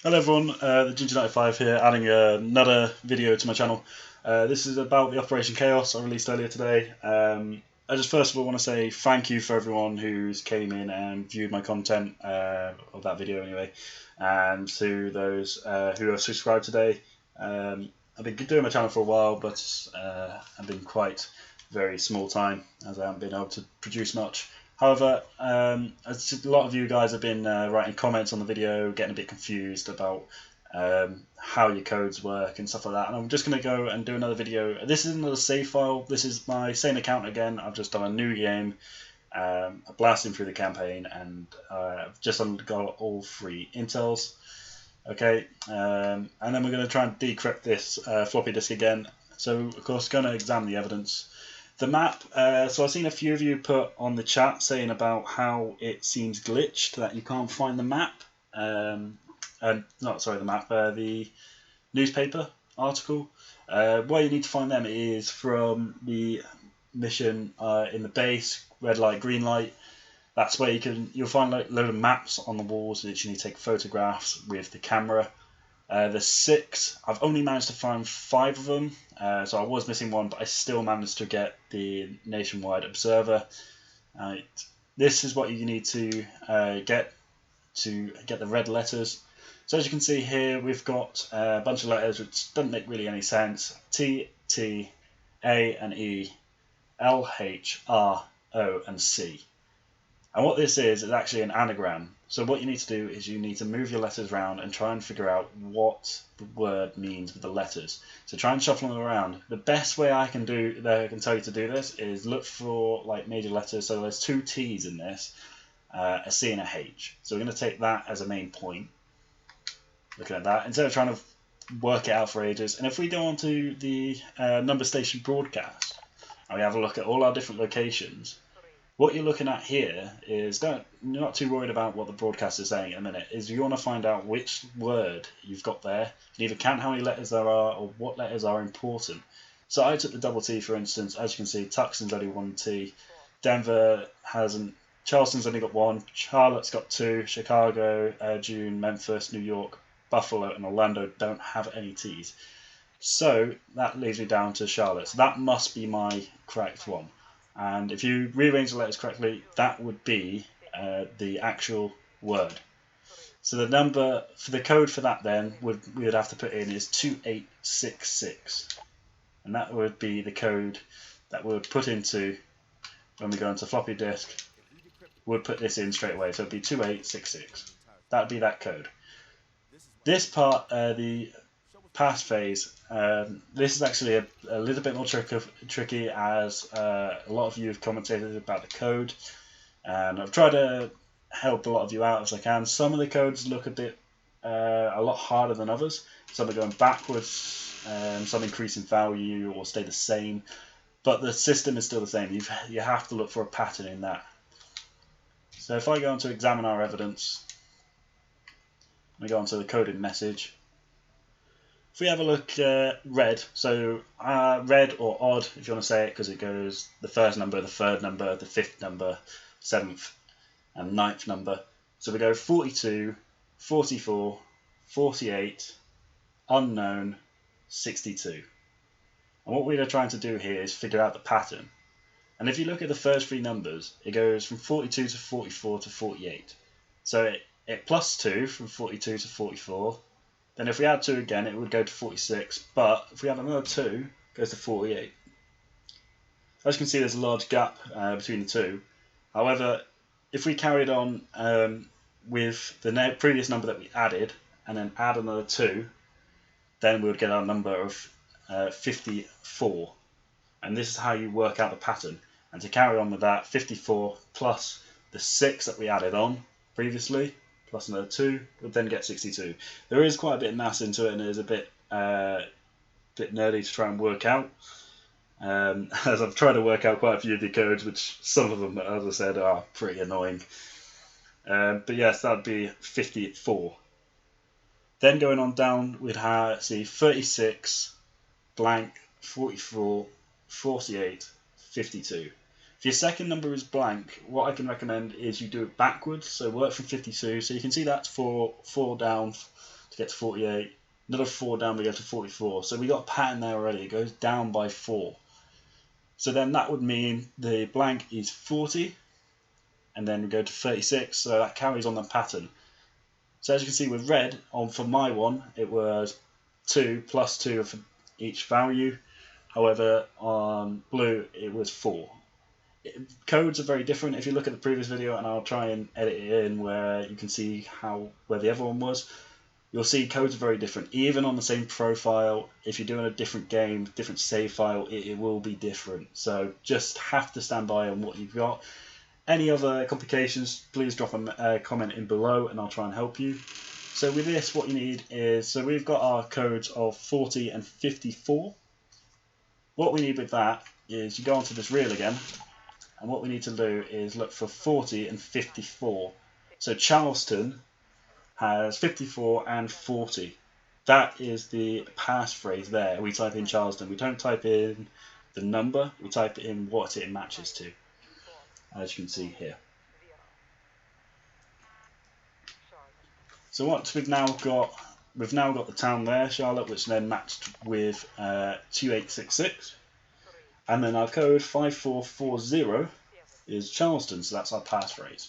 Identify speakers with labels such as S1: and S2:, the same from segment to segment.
S1: Hello everyone, the Ginger95 here, adding another video to my channel. This is about the Operation Chaos I released earlier today. I just first of all want to say thank you for everyone who's came in and viewed my content, of that video anyway, and to those who have subscribed today. I've been doing my channel for a while, but I've been quite very small time as I haven't been able to produce much. However, as a lot of you guys have been writing comments on the video, getting a bit confused about how your codes work and stuff like that, and I'm just going to go and do another video. This is another save file. This is my same account again. I've just done a new game, blasting through the campaign, and I've just got all 3 intels. Okay, and then we're going to try and decrypt this floppy disk again. So, of course, going to examine the evidence. The map, so I've seen a few of you put on the chat saying about how it seems glitched, that you can't find the map, the newspaper article. Where you need to find them is from the mission in the base, red light, green light. That's where you'll find like a load of maps on the walls that you need to take photographs with the camera. There's 6. I've only managed to find 5 of them, so I was missing one, but I still managed to get the nationwide observer. This is what you need to get the red letters. So as you can see here, we've got a bunch of letters which doesn't make really any sense. T, T, A and E, L, H, R, O and C. And what this is actually an anagram. So what you need to do is you need to move your letters around and try and figure out what the word means with the letters. So try and shuffle them around. The best way I can tell you to do this is look for like major letters. So there's 2 T's in this, a C and a H. So we're going to take that as a main point. Looking at that, instead of trying to work it out for ages. And if we go onto the number station broadcast and we have a look at all our different locations, what you're looking at here is, you're not too worried about what the broadcast is saying in a minute, is you want to find out which word you've got there. You can either count how many letters there are or what letters are important. So I took the double T for instance. As you can see, Tucson's only 1 T, Denver hasn't, Charleston's only got 1, Charlotte's got 2, Chicago, June, Memphis, New York, Buffalo and Orlando don't have any T's. So that leaves me down to Charlotte. So that must be my correct one. And if you rearrange the letters correctly, that would be the actual word. So the number for the code for that then we would have to put in is 2866, and that would be the code that we would put into when we go into floppy disk. We'll put this in straight away, so it'd be 2866. That would be that code. This part, the pass phase, this is actually a little bit more tricky as a lot of you have commented about the code, and I've tried to help a lot of you out as I can. Some of the codes look a lot harder than others. Some are going backwards, some increase in value or stay the same, but the system is still the same. You have to look for a pattern in that. So if I go on to examine our evidence, we go on to the coded message. If we have a look at red, so red or odd, if you want to say it, because it goes the first number, the third number, the 5th number, 7th and 9th number. So we go 42, 44, 48, unknown, 62. And what we're trying to do here is figure out the pattern. And if you look at the first 3 numbers, it goes from 42 to 44 to 48. So it plus 2 from 42 to 44. Then if we add 2 again, it would go to 46, but if we add another 2, it goes to 48. As you can see, there's a large gap between the 2. However, if we carried on with the previous number that we added, and then add another 2, then we would get our number of 54. And this is how you work out the pattern. And to carry on with that, 54 plus the 6 that we added on previously, plus another 2, would then get 62. There is quite a bit of maths into it, and it is a bit nerdy to try and work out. As I've tried to work out quite a few of the codes, which some of them, as I said, are pretty annoying. But yes, that would be 54. Then going on down, we'd see 36, blank, 44, 48, 52. If your second number is blank, what I can recommend is you do it backwards, so work from 52. So you can see that's 4 down, to get to 48. Another 4 down, we go to 44. So we got a pattern there already. It goes down by 4. So then that would mean the blank is 40, and then we go to 36. So that carries on the pattern. So as you can see with red, for my one, it was 2 plus 2 for each value. However, on blue, it was 4. Codes are very different. If you look at the previous video, and I'll try and edit it in where you can see where the other one was, you'll see codes are very different. Even on the same profile, if you're doing a different game, different save file, it will be different. So just have to stand by on what you've got. Any other complications, please drop a comment in below and I'll try and help you. So with this, what you need is, so we've got our codes of 40 and 54. What we need with that is you go onto this reel again, and what we need to do is look for 40 and 54. So Charleston has 54 and 40. That is the passphrase there. We type in Charleston. We don't type in the number, we type in what it matches to, as you can see here. So what we've now got the town there, Charlotte, which then matched with 2866. And then our code 5440 is Charleston, so that's our passphrase.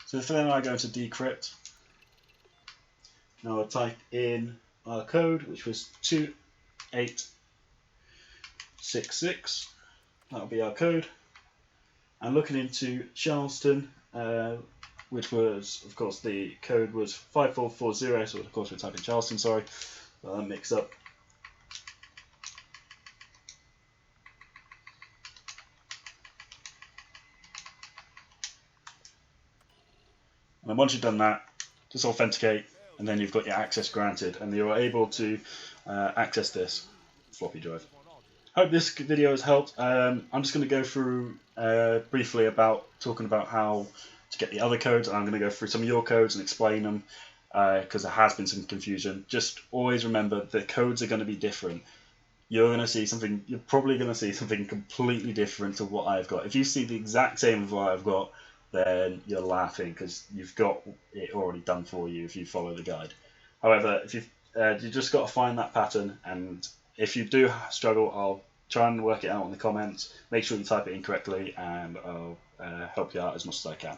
S1: So then I go to Decrypt. Now I'll type in our code, which was 2866. That'll be our code. And looking into Charleston, which was, of course, the code was 5440, so of course we're typing Charleston, sorry, got that mixed up. And then once you've done that, just authenticate, and then you've got your access granted, and you're able to access this floppy drive. Hope this video has helped. I'm just going to go through briefly talking about how to get the other codes, and I'm going to go through some of your codes and explain them, because there has been some confusion. Just always remember the codes are going to be different. You're probably going to see something completely different to what I've got. If you see the exact same as what I've got, then you're laughing because you've got it already done for you if you follow the guide. However, if you just got to find that pattern, and if you do struggle, I'll try and work it out in the comments. Make sure you type it in correctly, and I'll help you out as much as I can.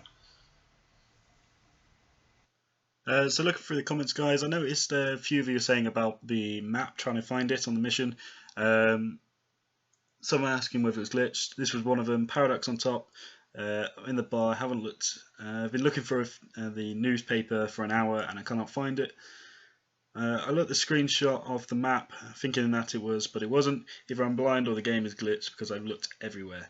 S1: So looking through the comments, guys, I noticed a few of you saying about the map, trying to find it on the mission. Someone asking whether it's glitched. This was one of them. Paradox on top. In the bar, I haven't looked. I've been looking for the newspaper for an hour and I cannot find it. I looked at the screenshot of the map thinking that it was, but it wasn't. Either I'm blind or the game is glitched because I've looked everywhere.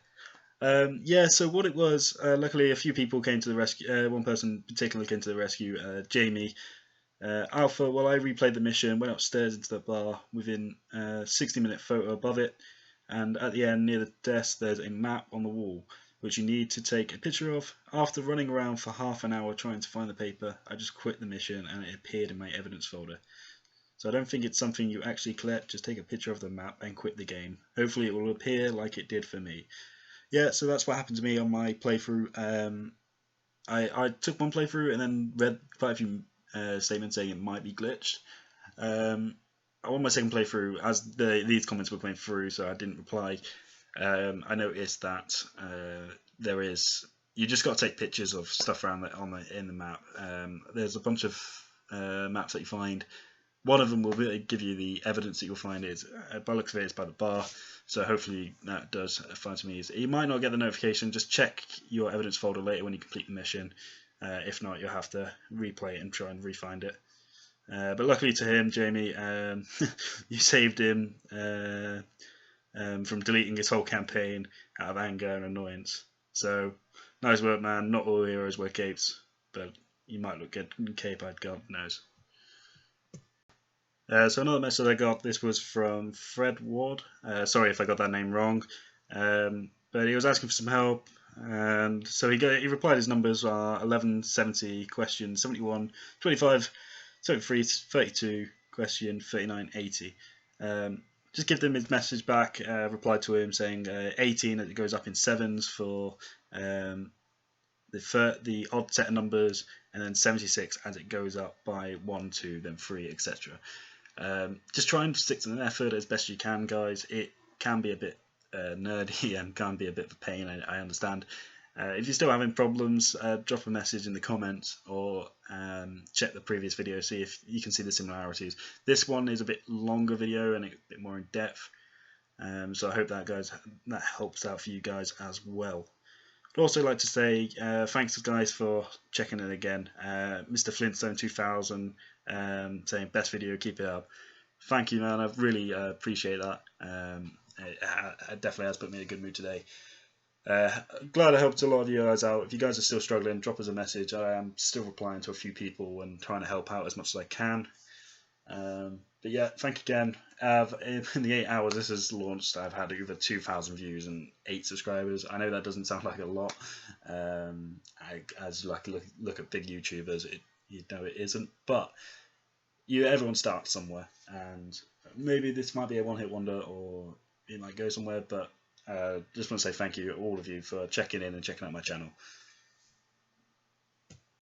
S1: Yeah, so what it was, luckily a few people came to the rescue. One person particularly came to the rescue, Jamie. Alpha, while I replayed the mission, went upstairs into the bar within a 60-minute photo above it, and at the end near the desk there's a map on the wall which you need to take a picture of. After running around for half an hour trying to find the paper, I just quit the mission and it appeared in my evidence folder. So I don't think it's something you actually collect, just take a picture of the map and quit the game. Hopefully it will appear like it did for me. Yeah, so that's what happened to me on my playthrough. I took one playthrough and then read quite a few statements saying it might be glitched. On my second playthrough, as these comments were going through, so I didn't reply, I noticed that you just got to take pictures of stuff around in the map. There's a bunch of maps that you find. One of them will really give you the evidence that you'll find is, by looks of it, it's by the bar. So hopefully that does find some ease. You might not get the notification. Just check your evidence folder later when you complete the mission. If not, you'll have to replay it and try and re-find it. But luckily to him, Jamie, you saved him from deleting his whole campaign out of anger and annoyance. So nice work, man. Not all heroes wear capes, but you might look good in cape, God knows. So another message I got, this was from Fred Ward. Sorry if I got that name wrong, but he was asking for some help, and so he replied his numbers are 11, 70, question 71, 25, 73, 32, question 39, 80. Just give them his message back, replied to him saying 18, it goes up in sevens for the odd set of numbers, and then 76 as it goes up by 1, 2, then 3, etc. Just try and stick to the method as best you can, guys. It can be a bit nerdy and can be a bit of a pain, I understand. If you're still having problems, drop a message in the comments or check the previous video, see if you can see the similarities. This one is a bit longer video and a bit more in depth, so I hope that helps out for you guys as well. I'd also like to say thanks guys for checking in again. Mr. Flintstone 2000 saying best video, keep it up. Thank you, man. I really appreciate that. It definitely has put me in a good mood today. Glad I helped a lot of you guys out. If you guys are still struggling, drop us a message. I am still replying to a few people and trying to help out as much as I can. But yeah, thank you again. In the 8 hours this has launched, I've had over 2,000 views and 8 subscribers. I know that doesn't sound like a lot. As you look at big YouTubers, you know it isn't. But everyone starts somewhere, and maybe this might be a one-hit wonder, or it might go somewhere. But just want to say thank you, all of you, for checking in and checking out my channel.